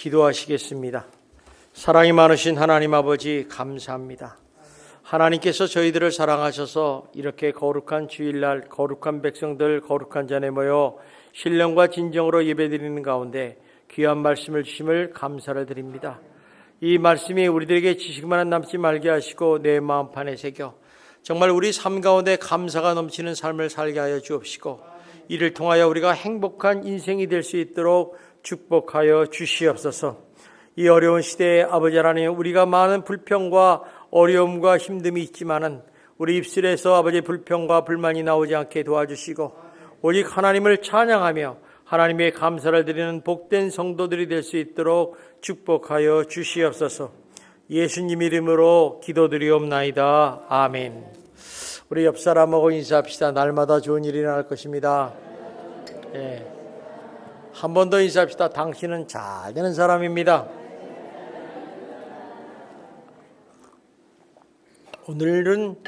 기도하시겠습니다. 사랑이 많으신 하나님 아버지 감사합니다. 하나님께서 저희들을 사랑하셔서 이렇게 거룩한 주일날 거룩한 백성들 거룩한 자에 모여 신령과 진정으로 예배드리는 가운데 귀한 말씀을 주심을 감사를 드립니다. 이 말씀이 우리들에게 지식만 남지 말게 하시고 내 마음판에 새겨 정말 우리 삶 가운데 감사가 넘치는 삶을 살게 하여 주옵시고 이를 통하여 우리가 행복한 인생이 될 수 있도록 축복하여 주시옵소서. 이 어려운 시대에 아버지 하나님, 우리가 많은 불평과 어려움과 힘듦이 있지만은 우리 입술에서 아버지의 불평과 불만이 나오지 않게 도와주시고 오직 하나님을 찬양하며 하나님의 감사를 드리는 복된 성도들이 될 수 있도록 축복하여 주시옵소서. 예수님 이름으로 기도드리옵나이다. 아멘. 우리 옆 사람하고 인사합시다. 날마다 좋은 일이 날 것입니다. 예. 한 번 더 인사합시다. 당신은 잘 되는 사람입니다. 오늘은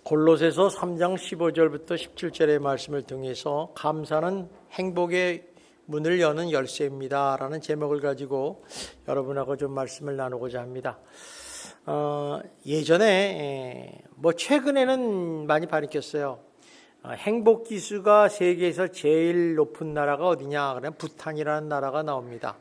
골로새서 3장 15절부터 17절의 말씀을 통해서 감사는 행복의 문을 여는 열쇠입니다 라는 제목을 가지고 여러분하고 좀 말씀을 나누고자 합니다. 예전에 최근에는 많이 바뀌었어요. 행복지수가 세계에서 제일 높은 나라가 어디냐? 그러면 부탄이라는 나라가 나옵니다.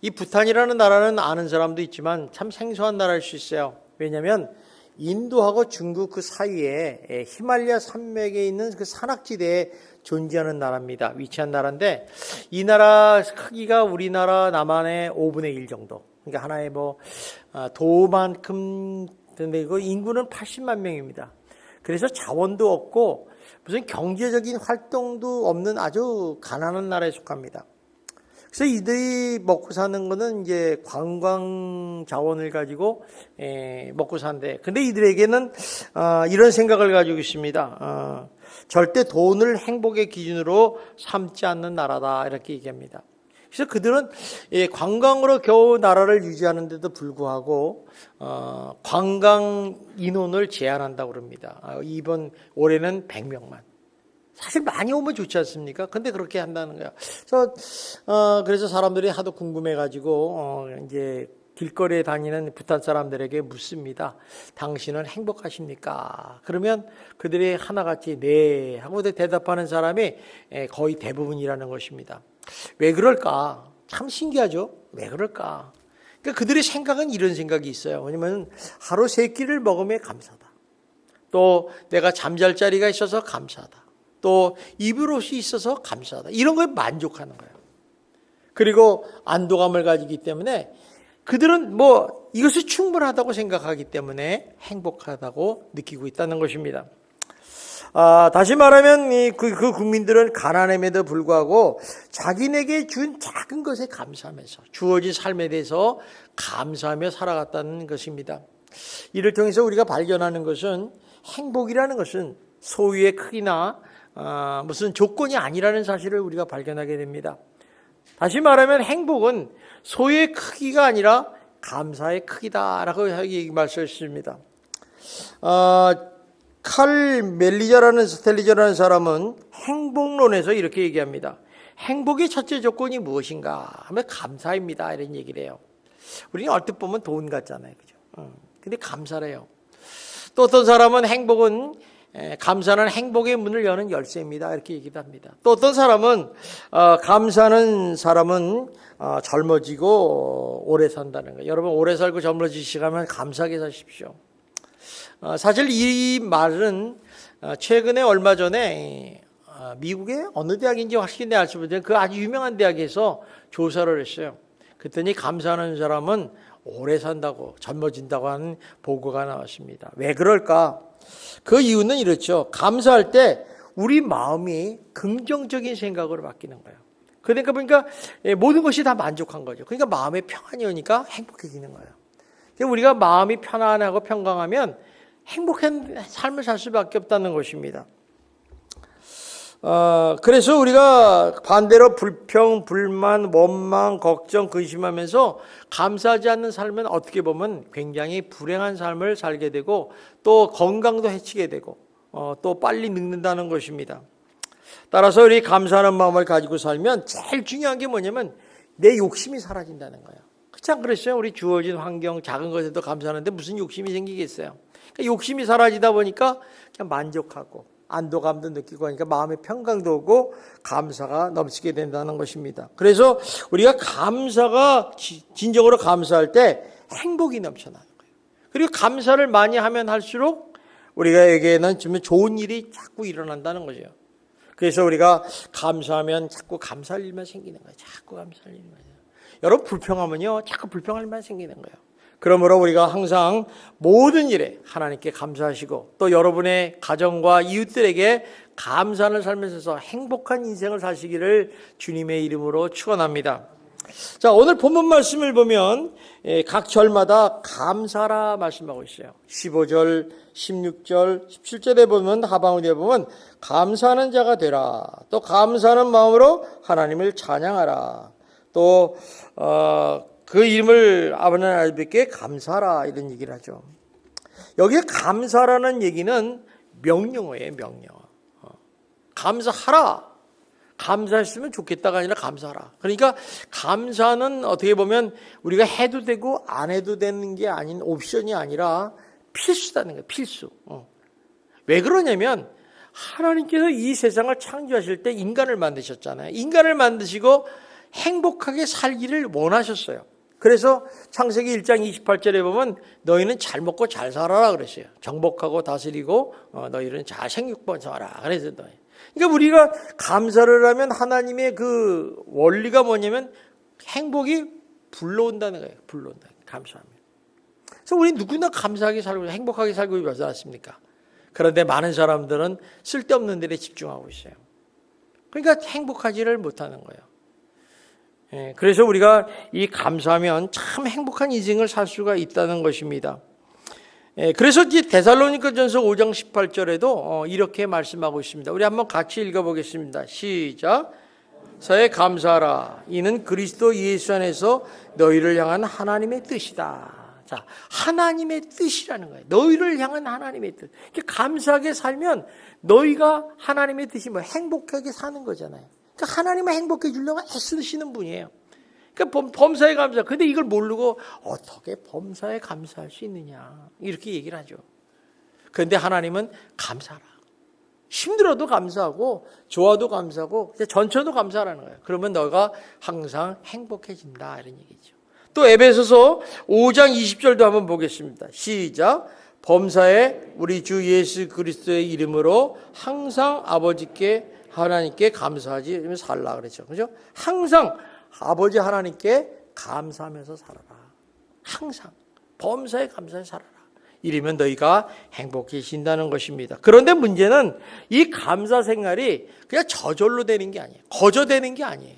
이 부탄이라는 나라는 아는 사람도 있지만 참 생소한 나라일 수 있어요. 왜냐하면 인도하고 중국 그 사이에 히말라야 산맥에 있는 그 산악지대에 존재하는 나라입니다. 위치한 나라인데 이 나라 크기가 우리나라 남한의 5분의 1 정도. 그러니까 하나의 도만큼 되는데 그 인구는 80만 명입니다. 그래서 자원도 없고 무슨 경제적인 활동도 없는 아주 가난한 나라에 속합니다. 그래서 이들이 먹고 사는 거는 이제 관광 자원을 가지고 먹고 산대. 근데 이들에게는 이런 생각을 가지고 있습니다. 절대 돈을 행복의 기준으로 삼지 않는 나라다 이렇게 얘기합니다. 그래서 그들은 관광으로 겨우 나라를 유지하는데도 불구하고 관광 인원을 제한한다고 그럽니다. 이번 올해는 100명만. 사실 많이 오면 좋지 않습니까? 근데 그렇게 한다는 거야. 그래서 사람들이 하도 궁금해가지고 이제 길거리에 다니는 부탄 사람들에게 묻습니다. 당신은 행복하십니까? 그러면 그들이 하나같이 네 하고 대답하는 사람이 거의 대부분이라는 것입니다. 왜 그럴까? 참 신기하죠? 왜 그럴까? 그러니까 그들의 생각은 이런 생각이 있어요. 왜냐면 하루 세 끼를 먹으면 감사하다. 또 내가 잠잘 자리가 있어서 감사하다. 또 입을 옷이 있어서 감사하다. 이런 거에 만족하는 거예요. 그리고 안도감을 가지기 때문에 그들은 이것이 충분하다고 생각하기 때문에 행복하다고 느끼고 있다는 것입니다. 다시 말하면 그 국민들은 가난함에도 불구하고 자기네게 준 작은 것에 감사하면서 주어진 삶에 대해서 감사하며 살아갔다는 것입니다. 이를 통해서 우리가 발견하는 것은 행복이라는 것은 소유의 크기나 무슨 조건이 아니라는 사실을 우리가 발견하게 됩니다. 다시 말하면 행복은 소유의 크기가 아니라 감사의 크기다라고 말씀하십니다. 칼 스텔리저라는 사람은 행복론에서 이렇게 얘기합니다. 행복의 첫째 조건이 무엇인가 하면 감사입니다 이런 얘기를 해요. 우리는 얼핏 보면 돈 같잖아요, 그죠? 근데 감사래요. 또 어떤 사람은 감사는 행복의 문을 여는 열쇠입니다 이렇게 얘기도 합니다. 또 어떤 사람은 감사하는 사람은 젊어지고 오래 산다는 거예요. 여러분 오래 살고 젊어지시면 감사하게 사십시오. 사실 이 말은 최근에 얼마 전에 미국의 어느 대학인지 확실히 알 수 없는데 그 아주 유명한 대학에서 조사를 했어요. 그랬더니 감사하는 사람은 오래 산다고 젊어진다고 하는 보고가 나왔습니다. 왜 그럴까? 그 이유는 이렇죠. 감사할 때 우리 마음이 긍정적인 생각으로 바뀌는 거예요. 그러니까 보니까 모든 것이 다 만족한 거죠. 그러니까 마음의 평안이 오니까 행복해지는 거예요. 우리가 마음이 편안하고 평강하면 행복한 삶을 살 수밖에 없다는 것입니다. 그래서 우리가 반대로 불평, 불만, 원망, 걱정, 근심하면서 감사하지 않는 삶은 어떻게 보면 굉장히 불행한 삶을 살게 되고 또 건강도 해치게 되고 또 빨리 늙는다는 것입니다. 따라서 우리 감사하는 마음을 가지고 살면 제일 중요한 게 뭐냐면 내 욕심이 사라진다는 거예요. 그렇지 않겠어요? 우리 주어진 환경 작은 것에도 감사하는데 무슨 욕심이 생기겠어요? 그러니까 욕심이 사라지다 보니까 그냥 만족하고 안도감도 느끼고 하니까 마음의 평강도 오고 감사가 넘치게 된다는 것입니다. 그래서 우리가 감사가 진정으로 감사할 때 행복이 넘쳐나는 거예요. 그리고 감사를 많이 하면 할수록 우리가에게는 좋은 일이 자꾸 일어난다는 거죠. 그래서 우리가 감사하면 자꾸 감사할 일만 생기는 거예요. 자꾸 감사할 일만. 여러분 불평하면요 자꾸 불평할 일만 생기는 거예요. 그러므로 우리가 항상 모든 일에 하나님께 감사하시고 또 여러분의 가정과 이웃들에게 감사를 살면서 행복한 인생을 사시기를 주님의 이름으로 축원합니다. 자, 오늘 본문 말씀을 보면 각 절마다 감사라 말씀하고 있어요. 15절, 16절, 17절에 보면 하반절에 보면 감사하는 자가 되라. 또 감사하는 마음으로 하나님을 찬양하라. 또 그 이름을 아버지 하나님께 감사하라 이런 얘기를 하죠. 여기에 감사라는 얘기는 명령어예요. 명령어. 감사하라. 감사했으면 좋겠다가 아니라 감사하라. 그러니까 감사는 어떻게 보면 우리가 해도 되고 안 해도 되는 게 아닌 옵션이 아니라 필수다는 거예요. 필수. 왜 그러냐면 하나님께서 이 세상을 창조하실 때 인간을 만드셨잖아요. 인간을 만드시고 행복하게 살기를 원하셨어요. 그래서 창세기 1장 28절에 보면 너희는 잘 먹고 잘 살아라 그랬어요. 정복하고 다스리고 너희는 잘 생육번성하라. 그래서 너희. 그러니까 우리가 감사를 하면 하나님의 그 원리가 뭐냐면 행복이 불러온다는 거예요. 불러온다. 감사하면. 그래서 우리 누구나 감사하게 살고 행복하게 살고 있지 않습니까? 그런데 많은 사람들은 쓸데없는 일에 집중하고 있어요. 그러니까 행복하지를 못하는 거예요. 그래서 우리가 이 감사하면 참 행복한 인생을 살 수가 있다는 것입니다. 그래서 이 데살로니가전서 5장 18절에도 이렇게 말씀하고 있습니다. 우리 한번 같이 읽어보겠습니다. 시작. 사에 감사하라. 이는 그리스도 예수 안에서 너희를 향한 하나님의 뜻이다. 자, 하나님의 뜻이라는 거예요. 너희를 향한 하나님의 뜻. 이렇게 감사하게 살면 너희가 하나님의 뜻이 뭐 행복하게 사는 거잖아요. 그러니까 하나님을 행복해 주려고 애쓰시는 분이에요. 그러니까 범사에 감사. 근데 이걸 모르고 어떻게 범사에 감사할 수 있느냐 이렇게 얘기를 하죠. 그런데 하나님은 감사하라. 힘들어도 감사하고 좋아도 감사하고 전처도 감사하라는 거예요. 그러면 너가 항상 행복해진다 이런 얘기죠. 또 에베소서 5장 20절도 한번 보겠습니다. 시작. 범사에 우리 주 예수 그리스도의 이름으로 항상 아버지께 하나님께 감사하지 살라 그랬죠. 그죠? 항상 아버지 하나님께 감사하면서 살아라. 항상 범사에 감사해 살아라. 이러면 너희가 행복해진다는 것입니다. 그런데 문제는 이 감사 생활이 그냥 저절로 되는 게 아니에요. 거저되는 게 아니에요.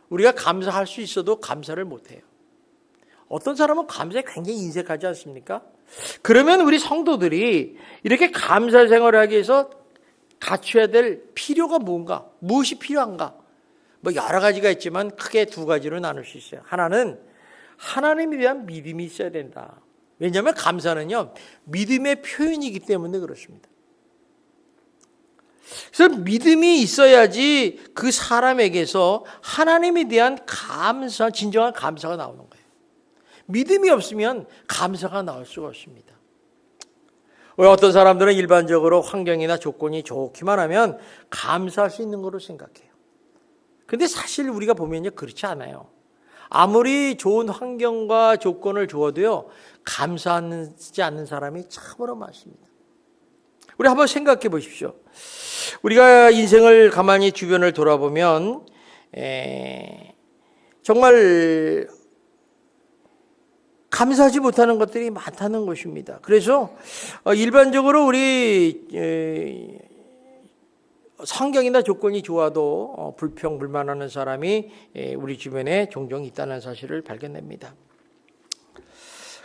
우리가 감사할 수 있어도 감사를 못해요. 어떤 사람은 감사에 굉장히 인색하지 않습니까? 그러면 우리 성도들이 이렇게 감사 생활을 하기 위해서 갖춰야 될 필요가 뭔가? 무엇이 필요한가? 뭐 여러 가지가 있지만 크게 두 가지로 나눌 수 있어요. 하나는 하나님에 대한 믿음이 있어야 된다. 왜냐하면 감사는요 믿음의 표현이기 때문에 그렇습니다. 그래서 믿음이 있어야지 그 사람에게서 하나님에 대한 감사, 진정한 감사가 나오는 거예요. 믿음이 없으면 감사가 나올 수가 없습니다. 왜 어떤 사람들은 일반적으로 환경이나 조건이 좋기만 하면 감사할 수 있는 거로 생각해요. 근데 사실 우리가 보면요 그렇지 않아요. 아무리 좋은 환경과 조건을 주어도요 감사하지 않는 사람이 참으로 많습니다. 우리 한번 생각해 보십시오. 우리가 인생을 가만히 주변을 돌아보면 정말 감사하지 못하는 것들이 많다는 것입니다. 그래서 일반적으로 우리 환경이나 조건이 좋아도 불평, 불만하는 사람이 우리 주변에 종종 있다는 사실을 발견합니다.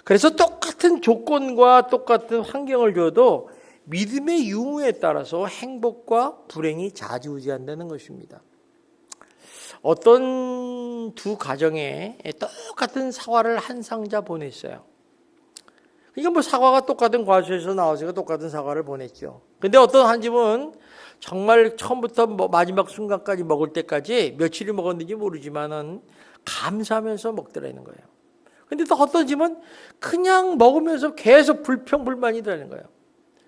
그래서 똑같은 조건과 똑같은 환경을 줘도 믿음의 유무에 따라서 행복과 불행이 좌지우지한다는 것입니다. 어떤 두 가정에 똑같은 사과를 한 상자 보냈어요. 그러니까 뭐 사과가 똑같은 과수에서 나와서 똑같은 사과를 보냈죠. 근데 어떤 한 집은 정말 처음부터 마지막 순간까지 먹을 때까지 며칠을 먹었는지 모르지만은 감사하면서 먹더라는 거예요. 근데 또 어떤 집은 그냥 먹으면서 계속 불평불만이 되는 거예요.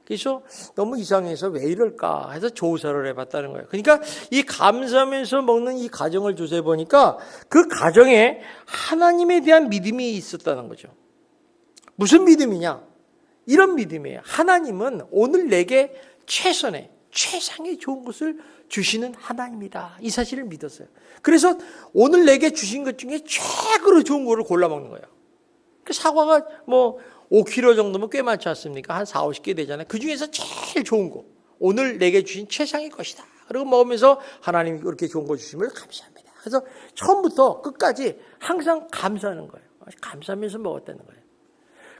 그래서 너무 이상해서 왜 이럴까 해서 조사를 해봤다는 거예요. 그러니까 이 감사하면서 먹는 이 가정을 조사해 보니까 그 가정에 하나님에 대한 믿음이 있었다는 거죠. 무슨 믿음이냐? 이런 믿음이에요. 하나님은 오늘 내게 최상의 좋은 것을 주시는 하나님이다. 이 사실을 믿었어요. 그래서 오늘 내게 주신 것 중에 최고로 좋은 거를 골라 먹는 거예요. 그 사과가 뭐 5kg 정도면 꽤 많지 않습니까? 한 4, 50개 되잖아요. 그 중에서 제일 좋은 거, 오늘 내게 주신 최상의 것이다. 그리고 먹으면서 하나님이 그렇게 좋은 거 주심을 감사합니다. 그래서 처음부터 끝까지 항상 감사하는 거예요. 감사하면서 먹었다는 거예요.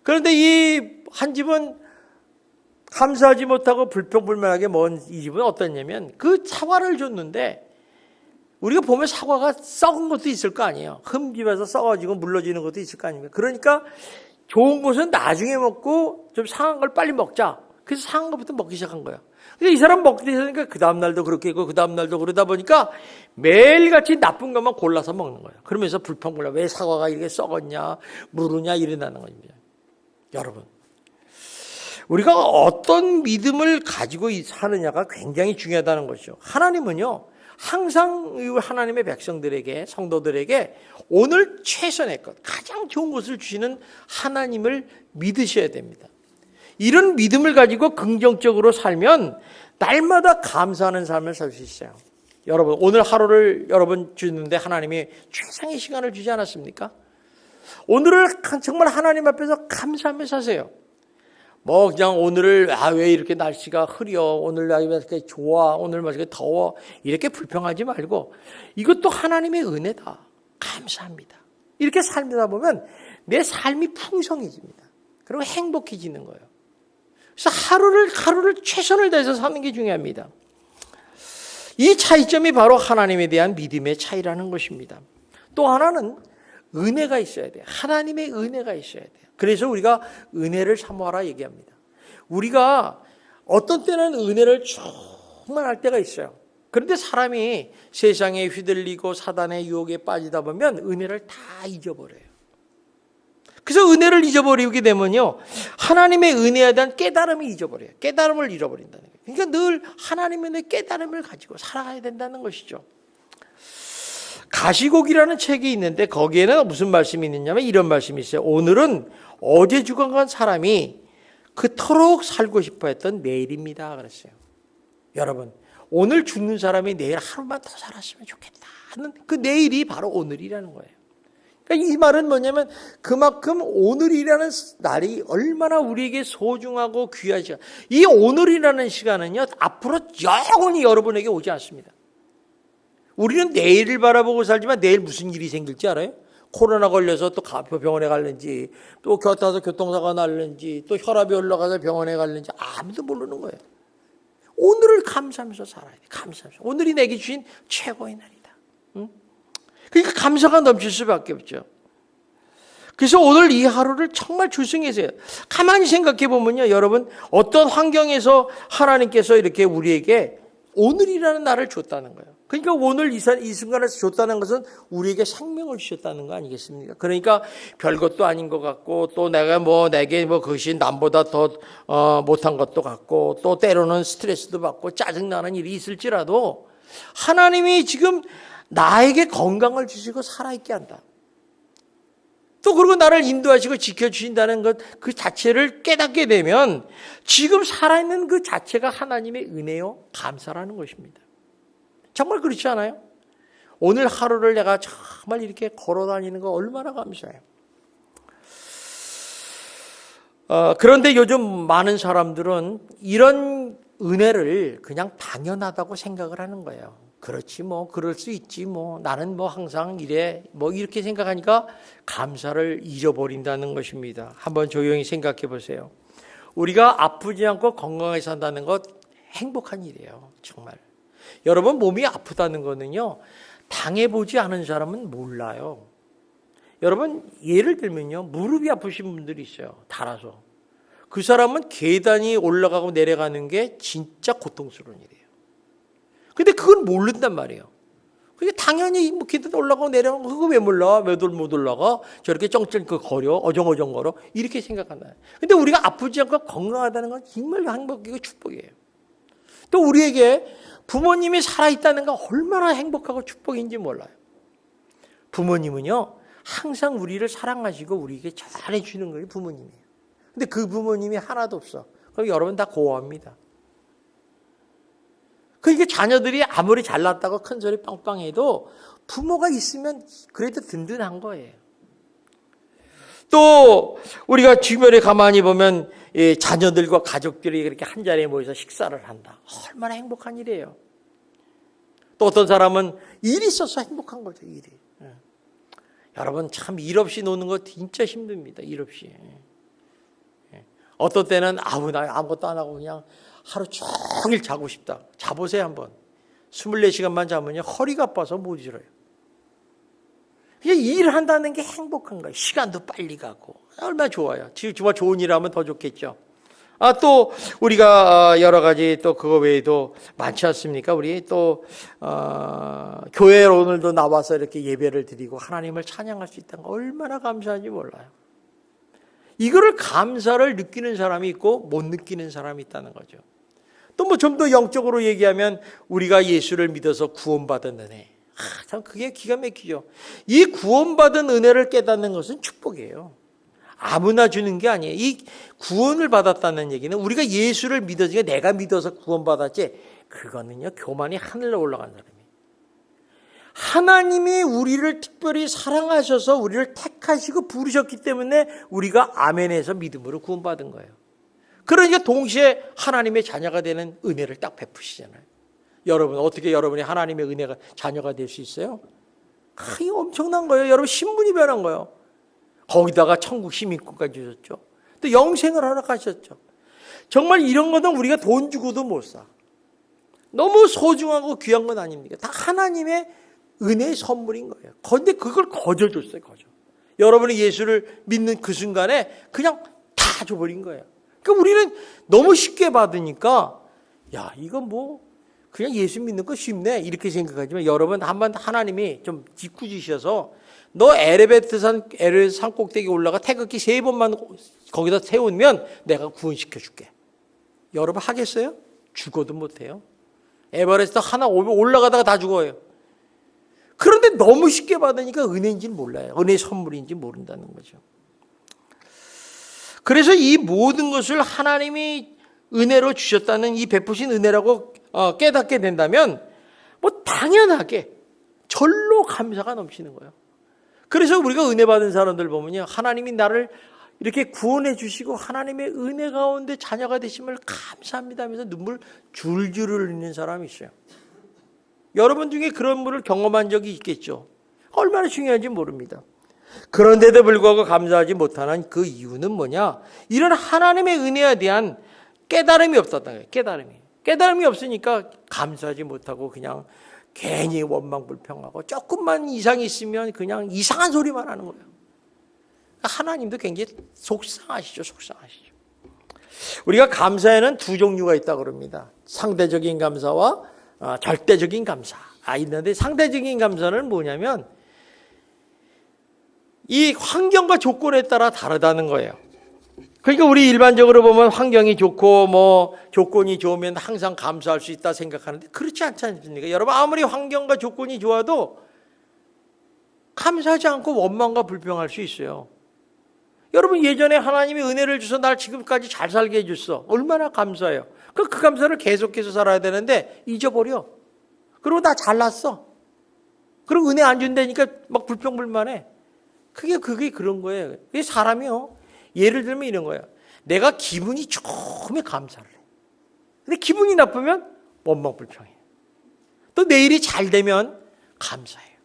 그런데 이 한 집은 감사하지 못하고 불평불만하게 먹은 이 집은 어떠냐면 그 사과를 줬는데 우리가 보면 사과가 썩은 것도 있을 거 아니에요. 흠집에서 썩어지고 물러지는 것도 있을 거 아닙니까? 그러니까 좋은 것은 나중에 먹고 좀 상한 걸 빨리 먹자. 그래서 상한 것부터 먹기 시작한 거예요. 근데 이 사람 먹기 시작하니까 그 다음날도 그렇게 있고 그 다음날도 그러다 보니까 매일같이 나쁜 것만 골라서 먹는 거예요. 그러면서 불평불만, 왜 사과가 이렇게 썩었냐, 무르냐 일어나는 겁니다. 여러분, 우리가 어떤 믿음을 가지고 사느냐가 굉장히 중요하다는 것이죠. 하나님은요, 항상 하나님의 백성들에게, 성도들에게 오늘 최선의 것, 가장 좋은 것을 주시는 하나님을 믿으셔야 됩니다. 이런 믿음을 가지고 긍정적으로 살면 날마다 감사하는 삶을 살 수 있어요. 여러분, 오늘 하루를 여러분 주는데 하나님이 최상의 시간을 주지 않았습니까? 오늘을 정말 하나님 앞에서 감사하며 사세요. 뭐 그냥 오늘을 왜 이렇게 날씨가 흐려, 오늘 왜 이렇게 좋아, 오늘 왜 이렇게 더워, 이렇게 불평하지 말고 이것도 하나님의 은혜다, 감사합니다. 이렇게 살다 보면 내 삶이 풍성해집니다. 그리고 행복해지는 거예요. 그래서 하루를 최선을 다해서 사는 게 중요합니다. 이 차이점이 바로 하나님에 대한 믿음의 차이라는 것입니다. 또 하나는 은혜가 있어야 돼요. 하나님의 은혜가 있어야 돼요. 그래서 우리가 은혜를 사모하라 얘기합니다. 우리가 어떤 때는 은혜를 충만할 때가 있어요. 그런데 사람이 세상에 휘둘리고 사단의 유혹에 빠지다 보면 은혜를 다 잊어버려요. 그래서 은혜를 잊어버리게 되면요, 하나님의 은혜에 대한 깨달음이 잊어버려요. 깨달음을 잃어버린다는 거예요. 그러니까 늘 하나님의 깨달음을 가지고 살아가야 된다는 것이죠. 가시곡이라는 책이 있는데 거기에는 무슨 말씀이 있느냐면 이런 말씀이 있어요. 오늘은 어제 죽어간 사람이 그토록 살고 싶어 했던 내일입니다. 그랬어요. 여러분, 오늘 죽는 사람이 내일 하루만 더 살았으면 좋겠다는 그 내일이 바로 오늘이라는 거예요. 그러니까 이 말은 뭐냐면 그만큼 오늘이라는 날이 얼마나 우리에게 소중하고 귀한 시간. 이 오늘이라는 시간은요, 앞으로 영원히 여러분에게 오지 않습니다. 우리는 내일을 바라보고 살지만 내일 무슨 일이 생길지 알아요? 코로나 걸려서 또 병원에 갈는지, 또 타서 교통사고가 날는지, 또 혈압이 올라가서 병원에 갈는지 아무도 모르는 거예요. 오늘을 감사하면서 살아야 돼. 감사하면서. 오늘이 내게 주신 최고의 날이다. 응? 그러니까 감사가 넘칠 수밖에 없죠. 그래서 오늘 이 하루를 정말 출생해서 가만히 생각해 보면요, 여러분, 어떤 환경에서 하나님께서 이렇게 우리에게 오늘이라는 날을 줬다는 거예요. 그러니까 오늘 이 순간에서 줬다는 것은 우리에게 생명을 주셨다는 거 아니겠습니까? 그러니까 별것도 아닌 것 같고, 또 내게 그것이 남보다 더 못한 것도 같고, 또 때로는 스트레스도 받고 짜증나는 일이 있을지라도 하나님이 지금 나에게 건강을 주시고 살아있게 한다. 또 그리고 나를 인도하시고 지켜주신다는 것 그 자체를 깨닫게 되면 지금 살아있는 그 자체가 하나님의 은혜요, 감사라는 것입니다. 정말 그렇지 않아요? 오늘 하루를 내가 정말 이렇게 걸어다니는 거 얼마나 감사해요. 그런데 요즘 많은 사람들은 이런 은혜를 그냥 당연하다고 생각을 하는 거예요. 그렇지 그럴 수 있지 나는 항상 이래 이렇게 생각하니까 감사를 잊어버린다는 것입니다. 한번 조용히 생각해 보세요. 우리가 아프지 않고 건강하게 산다는 것 행복한 일이에요. 정말. 여러분, 몸이 아프다는 거는요, 당해보지 않은 사람은 몰라요. 여러분, 예를 들면요, 무릎이 아프신 분들이 있어요. 닳아서. 그 사람은 계단이 올라가고 내려가는 게 진짜 고통스러운 일이에요. 근데 그걸 모른단 말이에요. 그게 당연히 뭐 기도 올라가고 내려가고 그거 왜 몰라? 왜 못 올라가? 저렇게 쩡쩡 거려 어정어정 걸어 이렇게 생각한다. 근데 우리가 아프지 않고 건강하다는 건 정말 행복이고 축복이에요. 또 우리에게 부모님이 살아있다는 건 얼마나 행복하고 축복인지 몰라요. 부모님은요 항상 우리를 사랑하시고 우리에게 잘해주는 거예요. 부모님이에요. 근데 그 부모님이 하나도 없어. 그럼 여러분 다 고아입니다. 그러니까 자녀들이 아무리 잘났다고 큰소리 빵빵해도 부모가 있으면 그래도 든든한 거예요. 또 우리가 주변에 가만히 보면 자녀들과 가족들이 그렇게 한자리에 모여서 식사를 한다. 얼마나 행복한 일이에요. 또 어떤 사람은 일이 있어서 행복한 거죠. 일이. 여러분 참 일 없이 노는 거 진짜 힘듭니다. 일 없이. 어떤 때는 나 아무것도 안 하고 그냥 하루 종일 자고 싶다. 자보세요 한번. 24시간만 자면요 허리가 아파서 못 일어요. 그냥 일한다는 게 행복한 거예요. 시간도 빨리 가고 얼마나 좋아요. 정말 좋은 일 하면 더 좋겠죠. 또 우리가 여러 가지 또 그거 외에도 많지 않습니까? 우리 또 교회에 오늘도 나와서 이렇게 예배를 드리고 하나님을 찬양할 수 있다는 거 얼마나 감사한지 몰라요. 이거를 감사를 느끼는 사람이 있고 못 느끼는 사람이 있다는 거죠. 또 뭐 좀 더 영적으로 얘기하면 우리가 예수를 믿어서 구원받은 은혜. 참 그게 기가 막히죠. 이 구원받은 은혜를 깨닫는 것은 축복이에요. 아무나 주는 게 아니에요. 이 구원을 받았다는 얘기는 우리가 예수를 믿어서 내가 믿어서 구원받았지 그거는요 교만이 하늘로 올라간 사람이에요. 하나님이 우리를 특별히 사랑하셔서 우리를 택하시고 부르셨기 때문에 우리가 아멘에서 믿음으로 구원받은 거예요. 그러니까 동시에 하나님의 자녀가 되는 은혜를 딱 베푸시잖아요. 여러분 어떻게 여러분이 하나님의 은혜가 자녀가 될 수 있어요? 이거 엄청난 거예요. 여러분 신분이 변한 거예요. 거기다가 천국 시민권까지 주셨죠. 또 영생을 허락하셨죠. 정말 이런 거는 우리가 돈 주고도 못 사. 너무 소중하고 귀한 건 아닙니까? 다 하나님의 은혜의 선물인 거예요. 그런데 그걸 거저 줬어요. 거저. 여러분이 예수를 믿는 그 순간에 그냥 다 줘버린 거예요. 그러니까 우리는 너무 쉽게 받으니까 야 이건 뭐 그냥 예수 믿는 거 쉽네 이렇게 생각하지만 여러분 한번 하나님이 좀 짓궂으셔서 너 에베레스트 산 꼭대기 올라가 태극기 3번만 거기다 세우면 내가 구원시켜 줄게. 여러분 하겠어요? 죽어도 못해요. 에베레스트 하나 올라가다가 다 죽어요. 그런데 너무 쉽게 받으니까 은혜인지는 몰라요. 은혜의 선물인지 모른다는 거죠. 그래서 이 모든 것을 하나님이 은혜로 주셨다는 이 베푸신 은혜라고 깨닫게 된다면 뭐 당연하게 절로 감사가 넘치는 거예요. 그래서 우리가 은혜 받은 사람들 보면요. 하나님이 나를 이렇게 구원해 주시고 하나님의 은혜 가운데 자녀가 되심을 감사합니다 하면서 눈물 줄줄 흘리는 사람이 있어요. 여러분 중에 그런 분을 경험한 적이 있겠죠. 얼마나 중요한지 모릅니다. 그런데도 불구하고 감사하지 못하는 그 이유는 뭐냐? 이런 하나님의 은혜에 대한 깨달음이 없었던 거예요. 깨달음이 없으니까 감사하지 못하고 그냥 괜히 원망불평하고 조금만 이상이 있으면 그냥 이상한 소리만 하는 거예요. 하나님도 굉장히 속상하시죠. 우리가 감사에는 두 종류가 있다고 그럽니다. 상대적인 감사와 절대적인 감사. 있는데 상대적인 감사는 뭐냐면 이 환경과 조건에 따라 다르다는 거예요. 그러니까 우리 일반적으로 보면 환경이 좋고 뭐 조건이 좋으면 항상 감사할 수 있다 생각하는데 그렇지 않지 않습니까? 여러분 아무리 환경과 조건이 좋아도 감사하지 않고 원망과 불평할 수 있어요. 여러분 예전에 하나님이 은혜를 주셔서 날 지금까지 잘 살게 해줬어. 얼마나 감사해요. 그 감사를 계속해서 살아야 되는데 잊어버려. 그리고 나 잘났어. 그리고 은혜 안 준다니까 막 불평불만해. 그게 그런 거예요. 그게 사람이요. 예를 들면 이런 거예요. 내가 기분이 좋으면 감사를 해. 근데 기분이 나쁘면 원망불평해. 또 내일이 잘 되면 감사해요.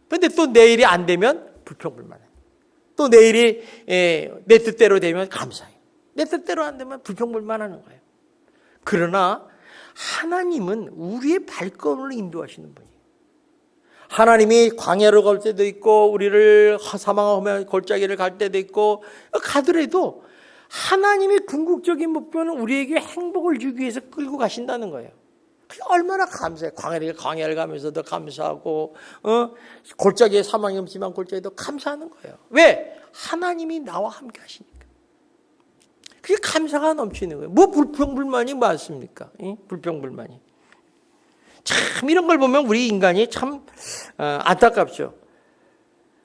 근데 또 내일이 안 되면 불평불만해. 또 내일이 내 뜻대로 되면 감사해요. 내 뜻대로 안 되면 불평불만하는 거예요. 그러나 하나님은 우리의 발걸음을 인도하시는 분이에요. 하나님이 광야로 갈 때도 있고 우리를 사망하며 골짜기를 갈 때도 있고 가더라도 하나님의 궁극적인 목표는 우리에게 행복을 주기 위해서 끌고 가신다는 거예요. 그게 얼마나 감사해. 광야를 가면서도 감사하고, 골짜기에 사망이 없지만 골짜기도 감사하는 거예요. 왜? 하나님이 나와 함께 하시니까. 그게 감사가 넘치는 거예요. 뭐 불평불만이 많습니까? 불평불만이. 참 이런 걸 보면 우리 인간이 참 안타깝죠.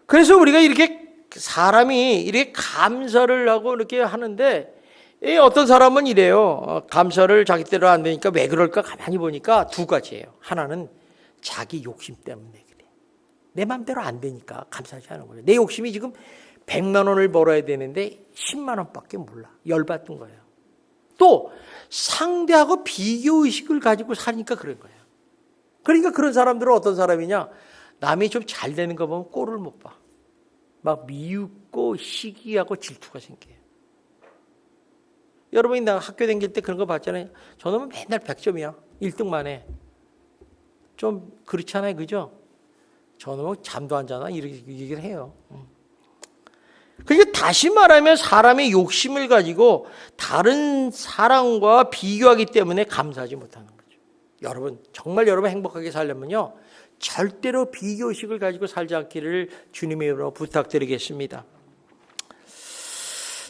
그래서 우리가 이렇게 사람이 이렇게 감사를 하고 이렇게 하는데, 어떤 사람은 이래요. 감사를 자기 때로 안 되니까 왜 그럴까 가만히 보니까 두 가지예요. 하나는 자기 욕심 때문에 그래. 내 마음대로 안 되니까 감사하지 않은 거예요. 내 욕심이 지금 100만 원을 벌어야 되는데 10만 원밖에 몰라. 열받던 거예요. 또 상대하고 비교의식을 가지고 사니까 그런 거예요. 그러니까 그런 사람들은 어떤 사람이냐, 남이 좀 잘 되는 거 보면 꼴을 못 봐. 막 미웃고 시기하고 질투가 생겨요. 여러분이 나 학교 다닐 때 그런 거 봤잖아요. 저놈은 맨날 100점이야. 1등만 해. 좀 그렇잖아요. 그죠? 저놈은 잠도 안 자나? 이렇게 얘기를 해요. 그러니까 다시 말하면 사람의 욕심을 가지고 다른 사람과 비교하기 때문에 감사하지 못하는 거죠. 여러분, 정말 여러분 행복하게 살려면요, 절대로 비교의식을 가지고 살지 않기를 주님의 이름으로 부탁드리겠습니다.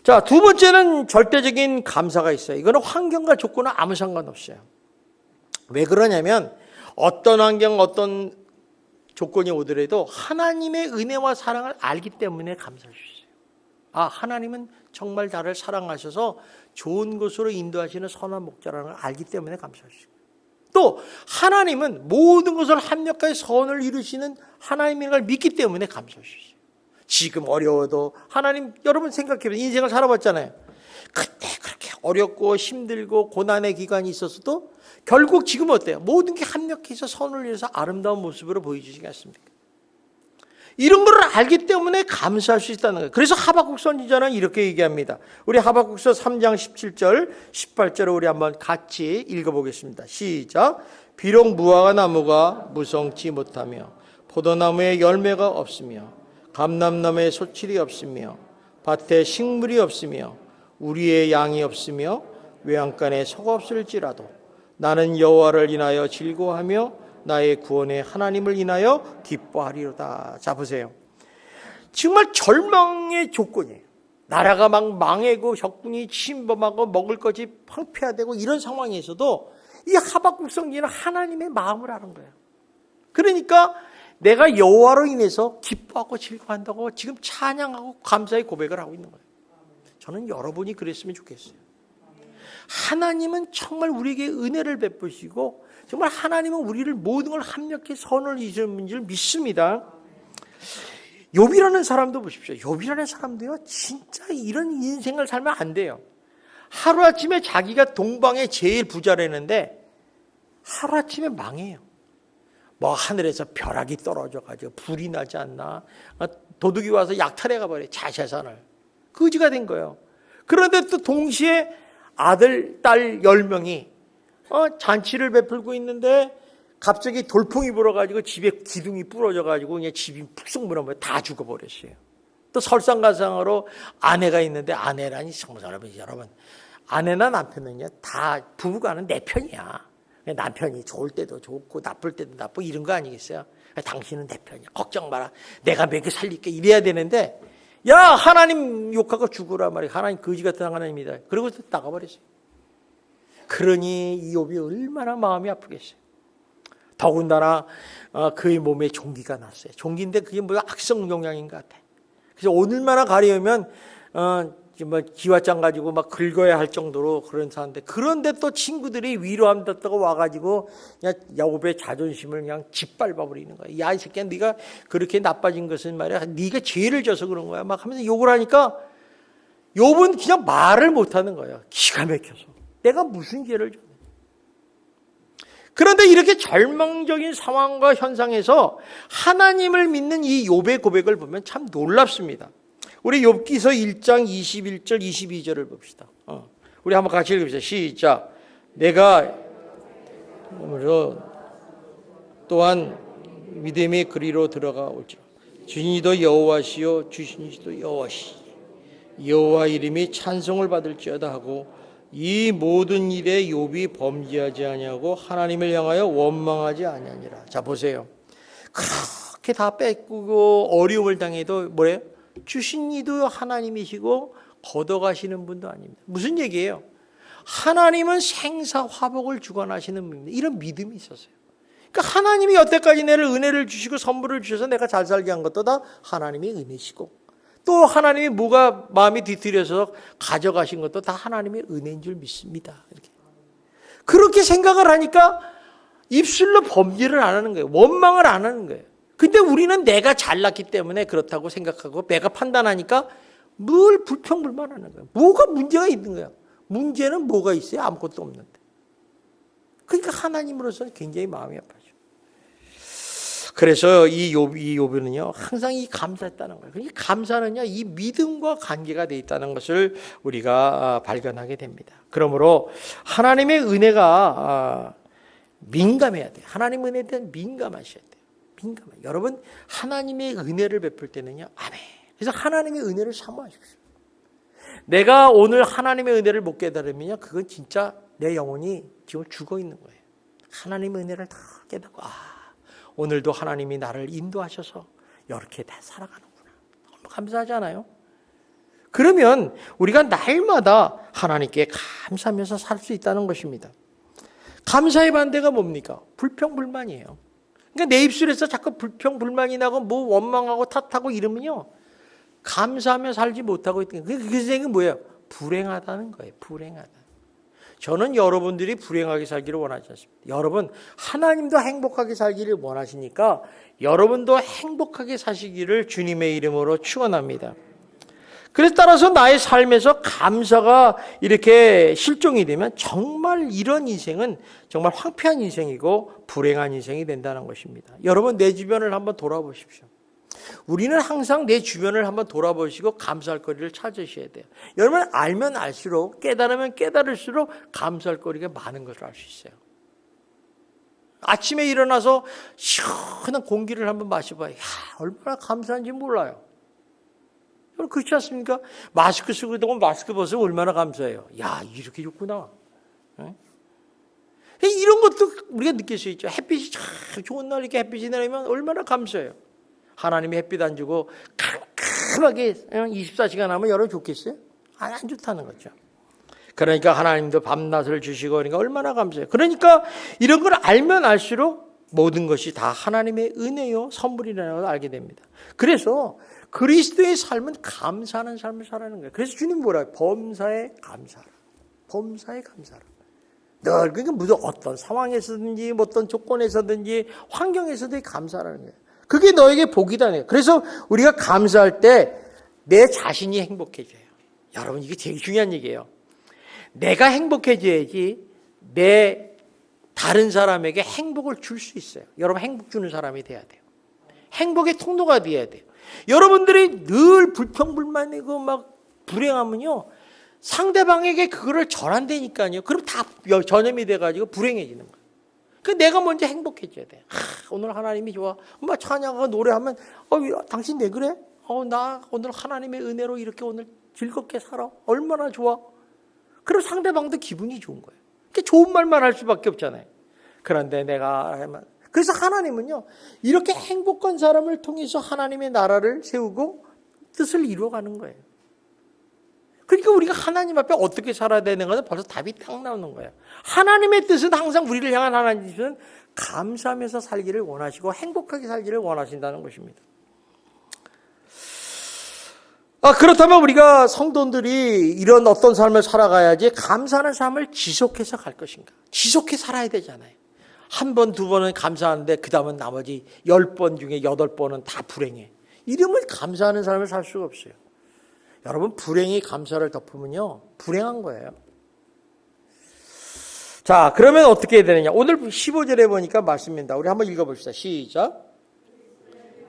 자, 두 번째는 절대적인 감사가 있어요. 이거는 환경과 조건은 아무 상관없어요. 왜 그러냐면 어떤 환경, 어떤 조건이 오더라도 하나님의 은혜와 사랑을 알기 때문에 감사할 수 있어요. 아, 하나님은 정말 나를 사랑하셔서 좋은 곳으로 인도하시는 선한 목자라는 걸 알기 때문에 감사할 수 있어요. 또 하나님은 모든 것을 합력하여 선을 이루시는 하나님인 걸 믿기 때문에 감사할 수 있어요. 지금 어려워도 하나님, 여러분 생각해보세요. 인생을 살아봤잖아요. 그때 그렇게 어렵고 힘들고 고난의 기간이 있었어도 결국 지금 어때요? 모든 게 합력해서 선을 위해서 아름다운 모습으로 보여주시지 않습니까? 이런 걸 알기 때문에 감사할 수 있다는 거예요. 그래서 하박국 선지자는 이렇게 얘기합니다. 우리 하박국서 3장 17절 18절을 우리 한번 같이 읽어보겠습니다. 시작. 비록 무화과 나무가 무성치 못하며 포도나무에 열매가 없으며 감람나무에 소출이 없으며 밭에 식물이 없으며 우리의 양이 없으며 외양간에 소가 없을지라도 나는 여호와를 인하여 즐거워하며 나의 구원의 하나님을 인하여 기뻐하리로다. 자, 보세요. 정말 절망의 조건이에요. 나라가 막 망하고 적군이 침범하고 먹을 것이 황폐화되고 이런 상황에서도 이 하박국 선지자는 하나님의 마음을 아는 거예요. 그러니까 내가 여호와로 인해서 기뻐하고 즐거워한다고 지금 찬양하고 감사의 고백을 하고 있는 거예요. 저는 여러분이 그랬으면 좋겠어요. 하나님은 정말 우리에게 은혜를 베푸시고 정말 하나님은 우리를 모든 걸 합력해 선을 이루는 줄 믿습니다. 욥이라는 사람도 보십시오. 욥이라는 사람도요, 진짜 이런 인생을 살면 안 돼요. 하루아침에 자기가 동방의 제일 부자라는데 하루아침에 망해요. 뭐 하늘에서 벼락이 떨어져가지고 불이 나지 않나, 도둑이 와서 약탈해가 버려요. 자재산을. 거지가 된 거예요. 그런데 또 동시에 아들, 딸 10명이 잔치를 베풀고 있는데 갑자기 돌풍이 불어가지고 집에 기둥이 부러져가지고 그냥 집이 푹 무너져 다 죽어버렸어요. 또 설상가상으로 아내가 있는데, 아내라니 정말 여러분 아내나 남편은요 다 부부간은 내 편이야. 남편이 좋을 때도 좋고 나쁠 때도 나쁘고 이런 거 아니겠어요? 당신은 내 편이야. 걱정 마라. 내가 먹여 살릴게. 이래야 되는데, 야, 하나님 욕하고 죽으라 말이야. 하나님 거지 같은 하나님이다. 그리고 또 나가버렸어요. 그러니 이 욥이 얼마나 마음이 아프겠어요. 더군다나 그의 몸에 종기가 났어요. 종기인데 그게 뭐 악성 종양인 것 같아. 그래서 오늘만나 가려면 뭐 기와장 가지고 막 긁어야 할 정도로 그런 사람인데, 그런데 또 친구들이 위로한다고 와가지고 그냥 욥의 자존심을 그냥 짓밟아 버리는 거야. 야, 이 새끼야, 네가 그렇게 나빠진 것은 말이야, 네가 죄를 져서 그런 거야. 막 하면서 욕을 하니까 욥은 그냥 말을 못하는 거야. 기가 막혀서 내가 무슨 죄를 졌냐. 그런데 이렇게 절망적인 상황과 현상에서 하나님을 믿는 이 욥의 고백을 보면 참 놀랍습니다. 우리 욥기서 1장 21절 22절을 봅시다. 우리 한번 같이 읽읍시다. 시작. 내가 또한 믿음의 그리로 들어가 올지라. 주인이도 여호와시요 주신이도 여호와시. 여호와 이름이 찬송을 받을지어다 하고 이 모든 일에 욥이 범죄하지 아니하고 하나님을 향하여 원망하지 아니하니라. 자 보세요. 그렇게 다 뺏고 어려움을 당해도 뭐래요? 주신 이도 하나님이시고 걷어가시는 분도 아닙니다. 무슨 얘기예요? 하나님은 생사화복을 주관하시는 분입니다. 이런 믿음이 있었어요. 그러니까 하나님이 여태까지 내를 은혜를 주시고 선물을 주셔서 내가 잘 살게 한 것도 다 하나님의 은혜시고, 또 하나님이 뭐가 마음이 뒤틀려서 가져가신 것도 다 하나님의 은혜인 줄 믿습니다. 이렇게. 그렇게 생각을 하니까 입술로 범죄를 안 하는 거예요. 원망을 안 하는 거예요. 근데 우리는 내가 잘났기 때문에 그렇다고 생각하고 내가 판단하니까 늘 불평불만하는 거예요. 뭐가 문제가 있는 거야. 문제는 뭐가 있어요? 아무것도 없는데. 그러니까 하나님으로서는 굉장히 마음이 아파요. 그래서 이 욥은요 항상 이 감사했다는 거예요. 그러니까 감사는요 이 믿음과 관계가 돼 있다는 것을 우리가 발견하게 됩니다. 그러므로 하나님의 은혜가 민감해야 돼요. 하나님의 은혜에 대한 민감하셔야 돼요. 여러분 하나님의 은혜를 베풀 때는요 아멘. 그래서 하나님의 은혜를 사모하십시오. 내가 오늘 하나님의 은혜를 못 깨달으면요 그건 진짜 내 영혼이 지금 죽어 있는 거예요. 하나님의 은혜를 다 깨닫고 오늘도 하나님이 나를 인도하셔서 이렇게 다 살아가는구나. 너무 감사하지 않아요? 그러면 우리가 날마다 하나님께 감사하면서 살 수 있다는 것입니다. 감사의 반대가 뭡니까? 불평불만이에요. 그러니까 내 입술에서 자꾸 불평불만이 나고 뭐 원망하고 탓하고 이러면요 감사하며 살지 못하고 있는 거예요. 그 생각은 뭐예요? 불행하다는 거예요. 불행하다. 저는 여러분들이 불행하게 살기를 원하지 않습니다. 여러분 하나님도 행복하게 살기를 원하시니까 여러분도 행복하게 사시기를 주님의 이름으로 축원합니다. 그래서 따라서 나의 삶에서 감사가 이렇게 실종이 되면 정말 이런 인생은 정말 황폐한 인생이고 불행한 인생이 된다는 것입니다. 여러분 내 주변을 한번 돌아보십시오. 우리는 항상 내 주변을 한번 돌아보시고 감사할 거리를 찾으셔야 돼요. 여러분 알면 알수록 깨달으면 깨달을수록 감사할 거리가 많은 것을 알 수 있어요. 아침에 일어나서 시원한 공기를 한번 마셔봐요. 얼마나 감사한지 몰라요. 여러분 그렇지 않습니까? 마스크 쓰고 있다고 마스크 벗으면 얼마나 감사해요. 이렇게 좋구나. 이런 것도 우리가 느낄 수 있죠. 햇빛이 참 좋은 날 이렇게 햇빛이 내리면 얼마나 감사해요. 하나님이 햇빛 안 주고 캄캄하게 24시간 하면 여러분 좋겠어요? 안 좋다는 거죠. 그러니까 하나님도 밤낮을 주시고 그러니까 얼마나 감사해요. 그러니까 이런 걸 알면 알수록 모든 것이 다 하나님의 은혜요 선물이라는 걸 알게 됩니다. 그래서 그리스도의 삶은 감사하는 삶을 살아가는 거예요. 그래서 주님 뭐라요? 범사에 감사하라. 범사에 감사하라. 늘 그러니까 무슨 어떤 상황에서든지 어떤 조건에서든지 환경에서든지 감사하라는 거예요. 그게 너에게 복이다. 그래서 우리가 감사할 때 내 자신이 행복해져요. 여러분 이게 제일 중요한 얘기예요. 내가 행복해져야지 내 다른 사람에게 행복을 줄 수 있어요. 여러분 행복 주는 사람이 돼야 돼요. 행복의 통로가 돼야 돼요. 여러분들이 늘 불평불만이고 막 불행하면요 상대방에게 그거를 전한다니까요. 그럼 다 전염이 돼가지고 불행해지는 거예요. 그 내가 먼저 행복해져야 돼. 오늘 하나님이 좋아. 막 찬양하고 노래하면 당신 왜 그래? 나 오늘 하나님의 은혜로 이렇게 오늘 즐겁게 살아. 얼마나 좋아. 그럼 상대방도 기분이 좋은 거예요. 좋은 말만 할 수밖에 없잖아요. 그런데 그래서 하나님은요 이렇게 행복한 사람을 통해서 하나님의 나라를 세우고 뜻을 이루어가는 거예요. 그러니까 우리가 하나님 앞에 어떻게 살아야 되는 것은 벌써 답이 딱 나오는 거예요. 하나님의 뜻은 항상 우리를 향한 하나님의 뜻은 감사하면서 살기를 원하시고 행복하게 살기를 원하신다는 것입니다. 그렇다면 우리가 성도들이 이런 어떤 삶을 살아가야지 감사하는 삶을 지속해서 갈 것인가? 지속해 살아야 되잖아요. 한 번, 두 번은 감사하는데 그 다음은 나머지 10번 중에 8번은 다 불행해. 이러면 감사하는 삶을 살 수가 없어요. 여러분 불행이 감사를 덮으면요 불행한 거예요. 자 그러면 어떻게 해야 되느냐. 오늘 15절에 보니까 말씀입니다. 우리 한번 읽어봅시다. 시작.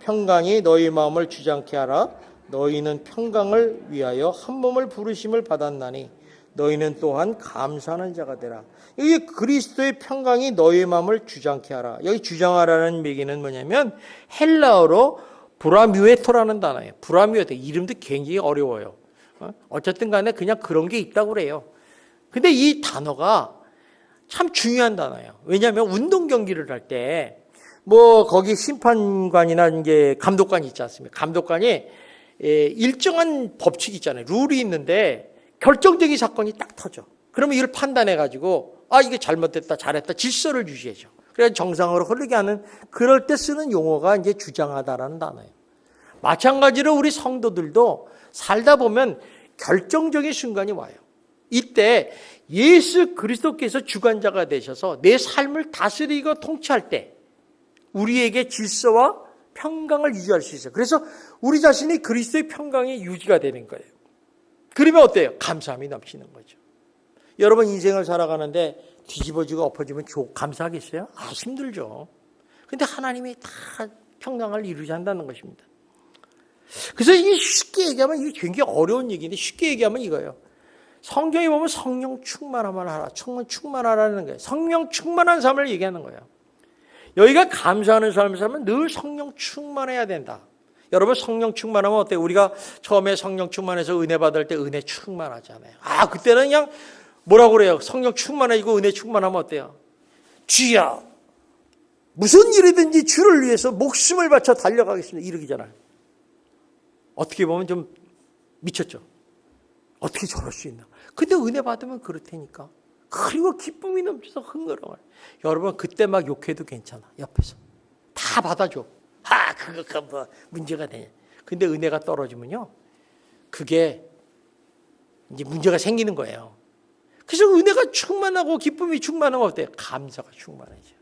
평강이 너희 마음을 주장케 하라. 너희는 평강을 위하여 한 몸을 부르심을 받았나니 너희는 또한 감사하는 자가 되라. 여기 그리스도의 평강이 너희 마음을 주장케 하라. 여기 주장하라는 얘기는 뭐냐면 헬라어로 브라뮤에토라는 단어예요. 브라뮤에토 이름도 굉장히 어려워요. 어쨌든 간에 그냥 그런 게 있다고 그래요. 근데 이 단어가 참 중요한 단어예요. 왜냐하면 운동 경기를 할 때 뭐 거기 심판관이나 이제 감독관이 있지 않습니까? 감독관이 일정한 법칙이 있잖아요. 룰이 있는데 결정적인 사건이 딱 터져. 그러면 이걸 판단해 가지고 이게 잘못됐다, 잘했다, 질서를 유지해줘. 그래서 정상으로 흐르게 하는, 그럴 때 쓰는 용어가 이제 주장하다라는 단어예요. 마찬가지로 우리 성도들도 살다 보면 결정적인 순간이 와요. 이때 예수 그리스도께서 주관자가 되셔서 내 삶을 다스리고 통치할 때 우리에게 질서와 평강을 유지할 수 있어요. 그래서 우리 자신이 그리스도의 평강이 유지가 되는 거예요. 그러면 어때요? 감사함이 넘치는 거죠. 여러분 인생을 살아가는데 뒤집어지고 엎어지면 감사하겠어요? 힘들죠. 근데 하나님이 다 평강을 이루자 한다는 것입니다. 그래서 이 쉽게 얘기하면 이게 굉장히 어려운 얘기인데 쉽게 얘기하면 이거예요. 성경에 보면 성령 충만함을 하라. 충만하라는 거예요. 성령 충만한 삶을 얘기하는 거예요. 여기가 감사하는 삶을 살면 늘 성령 충만해야 된다. 여러분 성령 충만하면 어때요? 우리가 처음에 성령 충만해서 은혜 받을 때 은혜 충만하잖아요. 그때는 그냥 뭐라고 그래요? 성령 충만해지고 은혜 충만하면 어때요? 주여 무슨 일이든지 주를 위해서 목숨을 바쳐 달려가겠습니다. 이러기잖아요. 어떻게 보면 좀 미쳤죠. 어떻게 저럴 수 있나. 근데 은혜 받으면 그렇다니까. 그리고 기쁨이 넘쳐서 흥얼흥얼. 여러분 그때 막 욕해도 괜찮아. 옆에서 다 받아줘. 그거 뭐 문제가 되냐. 근데 은혜가 떨어지면요, 그게 이제 문제가 생기는 거예요. 그래서 은혜가 충만하고 기쁨이 충만하면 어때요? 감사가 충만해져요.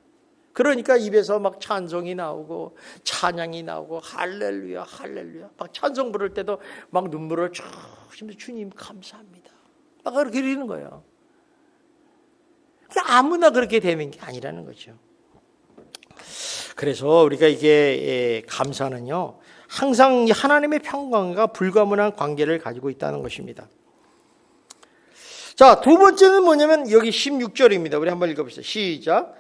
그러니까 입에서 막 찬송이 나오고 찬양이 나오고 할렐루야 할렐루야 막 찬송 부를 때도 막 눈물을 쭉 흘리면서 주님 감사합니다 막 그렇게 드리는 거예요. 아무나 그렇게 되는 게 아니라는 거죠. 그래서 우리가 이게 감사는요 항상 하나님의 평강과 불가분한 관계를 가지고 있다는 것입니다. 자, 두 번째는 뭐냐면 여기 16절입니다. 우리 한번 읽어보시죠. 시작.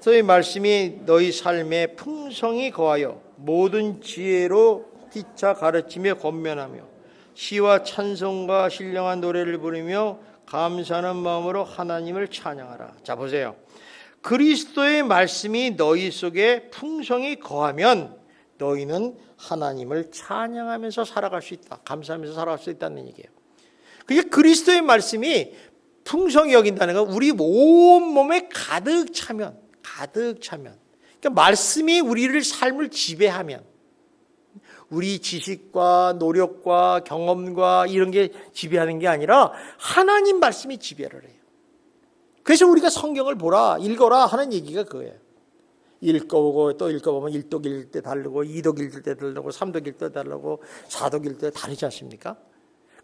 너희 말씀이 너희 삶에 풍성히 거하여 모든 지혜로 기차 가르치며 권면하며 시와 찬송과 신령한 노래를 부르며 감사하는 마음으로 하나님을 찬양하라. 자, 보세요. 그리스도의 말씀이 너희 속에 풍성히 거하면 너희는 하나님을 찬양하면서 살아갈 수 있다. 감사하면서 살아갈 수 있다는 얘기예요. 그게 그리스도의 말씀이 풍성히 여긴다는 건 우리 온몸에 가득 차면 그러니까 말씀이 우리를 삶을 지배하면 우리 지식과 노력과 경험과 이런 게 지배하는 게 아니라 하나님 말씀이 지배를 해요. 그래서 우리가 성경을 보라, 읽어라 하는 얘기가 그거예요. 읽어보고 또 읽어보면 1독 읽을 때 다르고 2독 읽을 때 다르고 3독 읽을 때 다르고 4독 읽을 때 다르지 않습니까?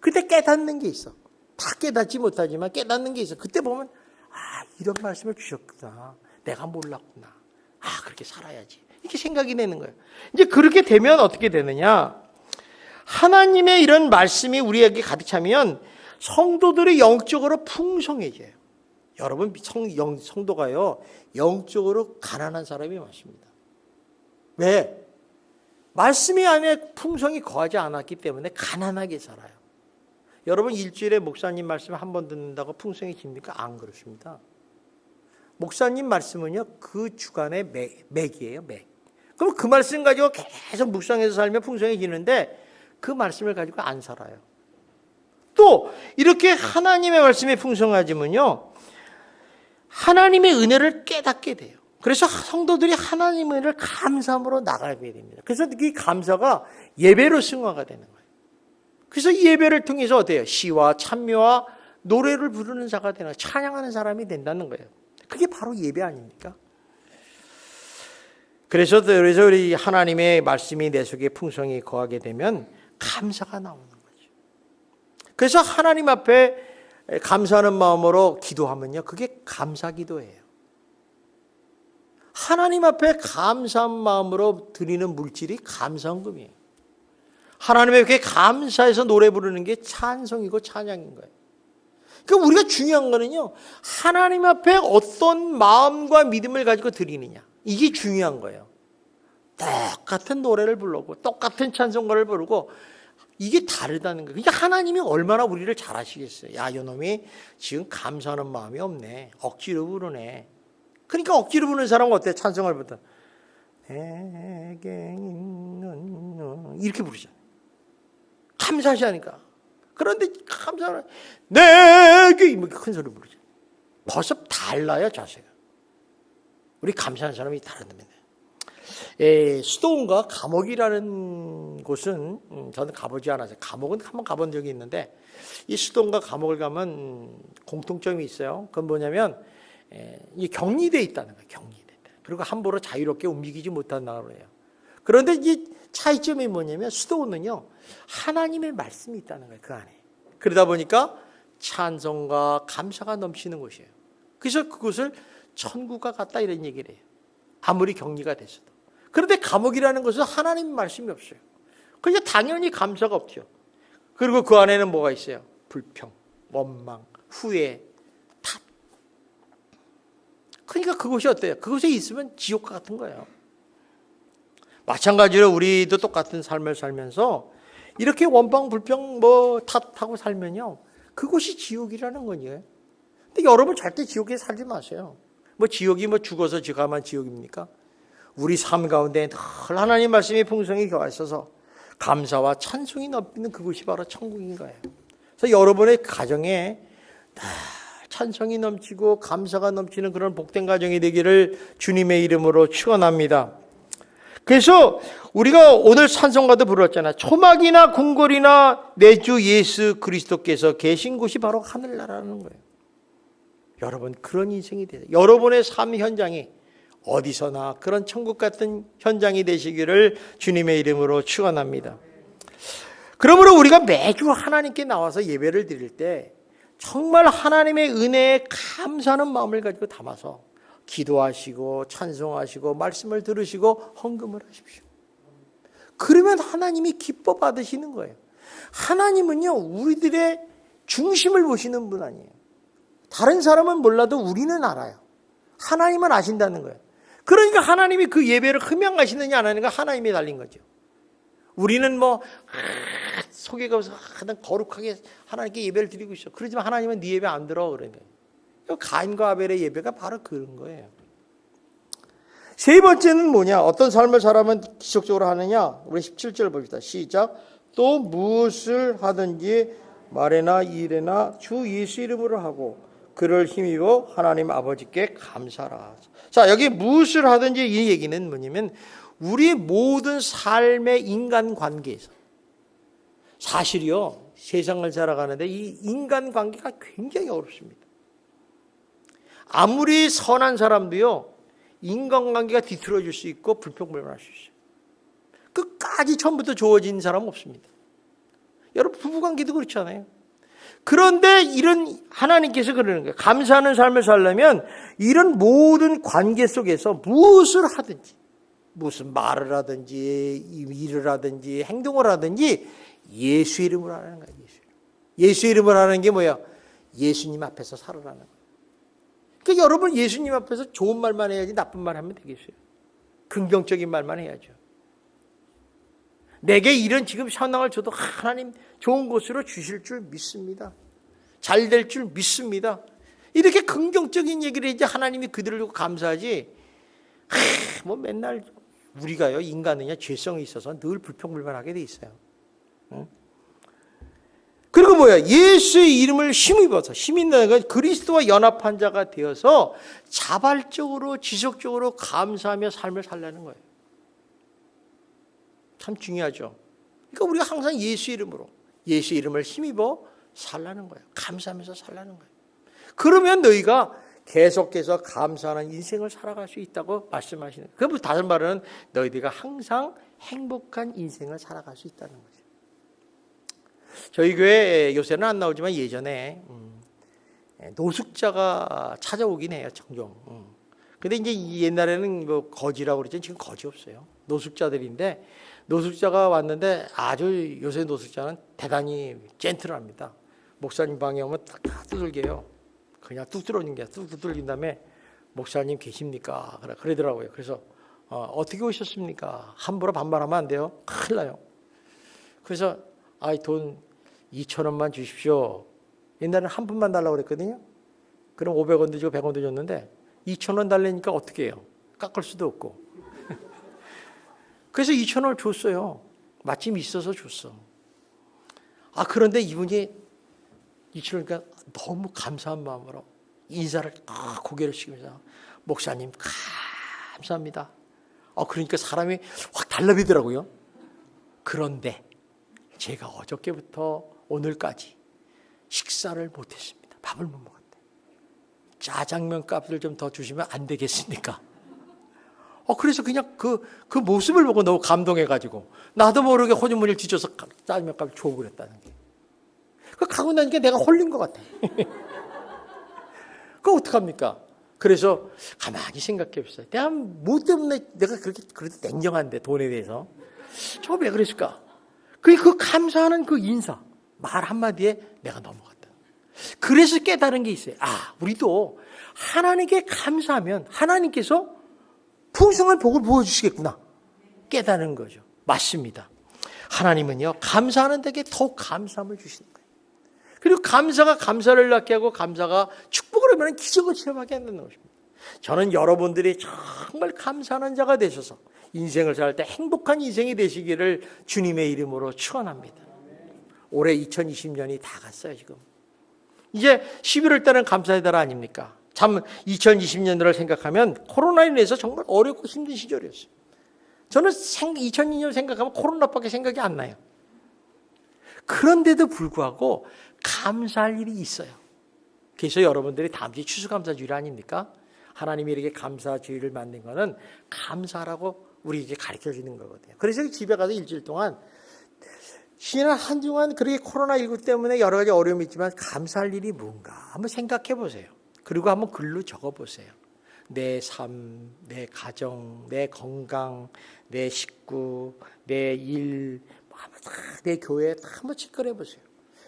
그때 깨닫는 게 있어. 다 깨닫지 못하지만 깨닫는 게 있어. 그때 보면 이런 말씀을 주셨구나. 내가 몰랐구나. 그렇게 살아야지. 이렇게 생각이 되는 거예요. 이제 그렇게 되면 어떻게 되느냐? 하나님의 이런 말씀이 우리에게 가득 차면 성도들이 영적으로 풍성해져요. 여러분 성도가요 영적으로 가난한 사람이 많습니다. 왜? 말씀이 안에 풍성이 거하지 않았기 때문에 가난하게 살아요. 여러분 일주일에 목사님 말씀 한 번 듣는다고 풍성해집니까? 안 그렇습니다. 목사님 말씀은요 그 주간의 맥이에요. 맥. 그럼 그 말씀 가지고 계속 묵상해서 살면 풍성해지는데 그 말씀을 가지고 안 살아요. 또 이렇게 하나님의 말씀이 풍성해지면요 하나님의 은혜를 깨닫게 돼요. 그래서 성도들이 하나님의 은혜를 감사함으로 나가야 됩니다. 그래서 이 감사가 예배로 승화가 되는 거예요. 그래서 이 예배를 통해서 어때요? 시와 찬미와 노래를 부르는 자가 되는, 찬양하는 사람이 된다는 거예요. 그게 바로 예배 아닙니까? 그래서 우리 하나님의 말씀이 내 속에 풍성히 거하게 되면 감사가 나오는 거죠. 그래서 하나님 앞에 감사하는 마음으로 기도하면요, 그게 감사 기도예요. 하나님 앞에 감사한 마음으로 드리는 물질이 감사헌금이에요. 하나님에게 감사해서 노래 부르는 게 찬송이고 찬양인 거예요. 그러니까 우리가 중요한 거는요, 하나님 앞에 어떤 마음과 믿음을 가지고 드리느냐, 이게 중요한 거예요. 똑같은 노래를 부르고 똑같은 찬송가를 부르고 이게 다르다는 거예요. 그러니까 하나님이 얼마나 우리를 잘 아시겠어요. 야, 이놈이 지금 감사하는 마음이 없네. 억지로 부르네. 그러니까 억지로 부르는 사람은 어때? 찬송을 부르다. 내게 있는 이렇게 부르잖아요. 감사하지 않으니까. 그런데 감사하는 내게 큰 소리 부르잖아요. 벌써 달라요, 자세가. 우리 감사하는 사람이 다릅니다. 수도원과 감옥이라는 곳은 저는 가보지 않아서 감옥은 한번 가본 적이 있는데 이 수도원과 감옥을 가면 공통점이 있어요. 그건 뭐냐면 이 격리되어 있다는 거예요. 격리돼. 그리고 함부로 자유롭게 움직이지 못한다고 그래요. 그런데 이 차이점이 뭐냐면 수도원은요 하나님의 말씀이 있다는 거예요. 그 안에. 그러다 보니까 찬송과 감사가 넘치는 곳이에요. 그래서 그곳을 천국과 같다 이런 얘기를 해요. 아무리 격리가 됐어도. 그런데 감옥이라는 것은 하나님의 말씀이 없어요. 그러니까 당연히 감사가 없죠. 그리고 그 안에는 뭐가 있어요? 불평, 원망, 후회, 탓. 그러니까 그곳이 어때요? 그곳에 있으면 지옥과 같은 거예요. 마찬가지로 우리도 똑같은 삶을 살면서 이렇게 원망, 불평, 탓하고 살면요. 그곳이 지옥이라는 거예요. 근데 여러분 절대 지옥에 살지 마세요. 지옥이 죽어서 가만 지옥입니까? 우리 삶 가운데 늘 하나님 말씀이 풍성히 겨 있어서 감사와 찬송이 넘치는 그곳이 바로 천국인 거예요. 그래서 여러분의 가정에 찬송이 넘치고 감사가 넘치는 그런 복된 가정이 되기를 주님의 이름으로 축원합니다. 그래서 우리가 오늘 찬송가도 불렀잖아요. 초막이나 궁궐이나 내 주 예수 그리스도께서 계신 곳이 바로 하늘나라라는 거예요. 여러분 그런 인생이 되세요. 여러분의 삶 현장이 어디서나 그런 천국 같은 현장이 되시기를 주님의 이름으로 축원합니다. 그러므로 우리가 매주 하나님께 나와서 예배를 드릴 때 정말 하나님의 은혜에 감사하는 마음을 가지고 담아서 기도하시고 찬송하시고 말씀을 들으시고 헌금을 하십시오. 그러면 하나님이 기뻐 받으시는 거예요. 하나님은요 우리들의 중심을 보시는 분 아니에요. 다른 사람은 몰라도 우리는 알아요. 하나님은 아신다는 거예요. 그러니까 하나님이 그 예배를 흠양하시느냐 안 하느냐가 하나님이 달린 거죠. 우리는 속에 가서 거룩하게 하나님께 예배를 드리고 있어. 그러지만 하나님은 네 예배 안 들어. 그러니까 가인과 아벨의 예배가 바로 그런 거예요. 세 번째는 뭐냐? 어떤 삶을 살아면 기적적으로 하느냐? 우리 17절 봅시다. 시작. 또 무엇을 하든지 말에나 일에나 주 예수 이름으로 하고 그를 힘입어 하나님 아버지께 감사라. 자, 여기 무엇을 하든지 이 얘기는 뭐냐면 우리 모든 삶의 인간관계에서 사실이요 세상을 살아가는데 이 인간관계가 굉장히 어렵습니다. 아무리 선한 사람도요 인간관계가 뒤틀어질 수 있고 불평불만할 수 있어요. 끝까지 처음부터 좋아진 사람은 없습니다. 여러분 부부관계도 그렇잖아요. 그런데 이런 하나님께서 그러는 거예요. 감사하는 삶을 살려면 이런 모든 관계 속에서 무엇을 하든지 무슨 말을 하든지 일을 하든지 행동을 하든지 예수 이름으로 하는 거예요. 예수 이름으로 하는 게 뭐야? 예수님 앞에서 살아라는 거예요. 그러니까 여러분 예수님 앞에서 좋은 말만 해야지 나쁜 말 하면 되겠어요? 긍정적인 말만 해야죠. 내게 이런 지금 현황을 줘도 하나님 좋은 곳으로 주실 줄 믿습니다. 잘 될 줄 믿습니다. 이렇게 긍정적인 얘기를 해야지 하나님이 그들을 두고 감사하지. 맨날 우리가요 인간은요 죄성이 있어서 늘 불평불만하게 돼 있어요. 응? 그리고 뭐야? 예수의 이름을 힘입어서 힘있는 건 그리스도와 연합한 자가 되어서 자발적으로 지속적으로 감사하며 삶을 살라는 거예요. 참 중요하죠. 그러니까 우리가 항상 예수 이름을 힘입어 살라는 거예요. 감사하면서 살라는 거예요. 그러면 너희가 계속해서 감사하는 인생을 살아갈 수 있다고 말씀하시는 거예요. 그 다른 말은 너희들이 항상 행복한 인생을 살아갈 수 있다는 거죠. 저희 교회 요새는 안 나오지만 예전에 노숙자가 찾아오긴 해요. 종종. 근데 이제 옛날에는 거지라고 그러죠. 지금 거지 없어요. 노숙자들인데 노숙자가 왔는데 아주 요새 노숙자는 대단히 젠틀합니다. 목사님 방에 오면 다 두들겨요. 그냥 뚝 들어오는 게 뚝 두들긴 다음에 목사님 계십니까? 그러더라고요. 그래서 어떻게 오셨습니까? 함부로 반말하면 안 돼요. 큰일 나요. 그래서 돈 2,000원만 주십시오. 옛날에는 한 푼만 달라고 그랬거든요. 그럼 500원도 주고 100원도 줬는데 2,000원 달라니까 어떻게 해요? 깎을 수도 없고. 그래서 2,000원을 줬어요. 마침 있어서 줬어. 그런데 이분이 2,000원이니까 너무 감사한 마음으로 인사를 고개를 숙이면서 목사님 감사합니다. 그러니까 사람이 확 달라지더라고요. 그런데 제가 어저께부터 오늘까지 식사를 못했습니다. 밥을 못 먹었대. 짜장면 값을 좀 더 주시면 안 되겠습니까? 그래서 그냥 그 모습을 보고 너무 감동해가지고 나도 모르게 호주머니를 뒤져서 짜장면 값을 줘버렸다는 게. 가고 나니까 내가 홀린 것 같아. 그거 어떡합니까? 그래서 가만히 생각해 보세요. 내가 뭐 때문에 내가 그렇게 그래도 냉정한데 돈에 대해서 저 왜 그랬을까? 그 감사하는 그 인사 말 한마디에 내가 넘어갔다. 그래서 깨달은 게 있어요. 우리도 하나님께 감사하면 하나님께서 풍성한 복을 부어주시겠구나. 깨달은 거죠. 맞습니다. 하나님은요 감사하는 데게 더욱 감사함을 주시는 거예요. 그리고 감사가 감사를 낳게 하고 감사가 축복을 하면 기적을 체험하게 한다는 것입니다. 저는 여러분들이 정말 감사하는 자가 되셔서 인생을 살 때 행복한 인생이 되시기를 주님의 이름으로 축원합니다. 올해 2020년이 다 갔어요. 지금 이제 11월 달은 감사의 달 아닙니까? 참 2020년도를 생각하면 코로나로 인해서 정말 어렵고 힘든 시절이었어요. 저는 2002년 생각하면 코로나밖에 생각이 안 나요. 그런데도 불구하고 감사할 일이 있어요. 그래서 여러분들이 다음 주에 추수감사주일 아닙니까? 하나님이 이렇게 감사주일을 만든 거는 감사라고 우리에게 가르쳐 주는 거거든요. 그래서 집에 가서 일주일 동안 지난 한 주간 그렇게 코로나19 때문에 여러 가지 어려움이 있지만 감사할 일이 뭔가 한번 생각해 보세요. 그리고 한번 글로 적어 보세요. 내 삶, 내 가정, 내 건강, 내 식구, 내 일, 내 교회 다 한번 체크해 보세요.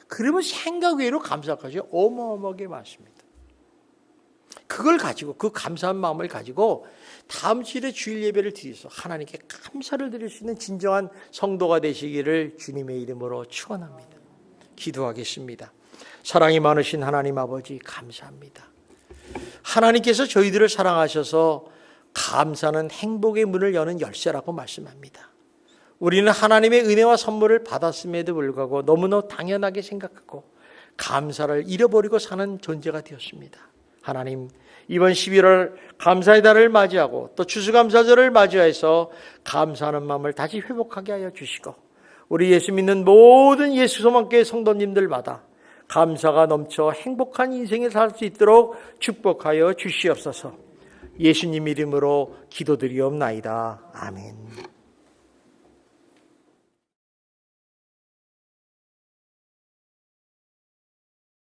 그러면 생각 외로 감사할 것이 어마어마하게 많습니다. 그걸 가지고 그 감사한 마음을 가지고 다음 주일에 주일 예배를 드려서 하나님께 감사를 드릴 수 있는 진정한 성도가 되시기를 주님의 이름으로 축원합니다. 기도하겠습니다. 사랑이 많으신 하나님 아버지 감사합니다. 하나님께서 저희들을 사랑하셔서 감사는 행복의 문을 여는 열쇠라고 말씀합니다. 우리는 하나님의 은혜와 선물을 받았음에도 불구하고 너무나 당연하게 생각하고 감사를 잃어버리고 사는 존재가 되었습니다. 하나님, 이번 11월 감사의 달을 맞이하고 또 추수감사절을 맞이해서 감사하는 마음을 다시 회복하게 하여 주시고 우리 예수 믿는 모든 예수 소망교회 성도님들마다 감사가 넘쳐 행복한 인생을 살 수 있도록 축복하여 주시옵소서. 예수님 이름으로 기도드리옵나이다. 아멘.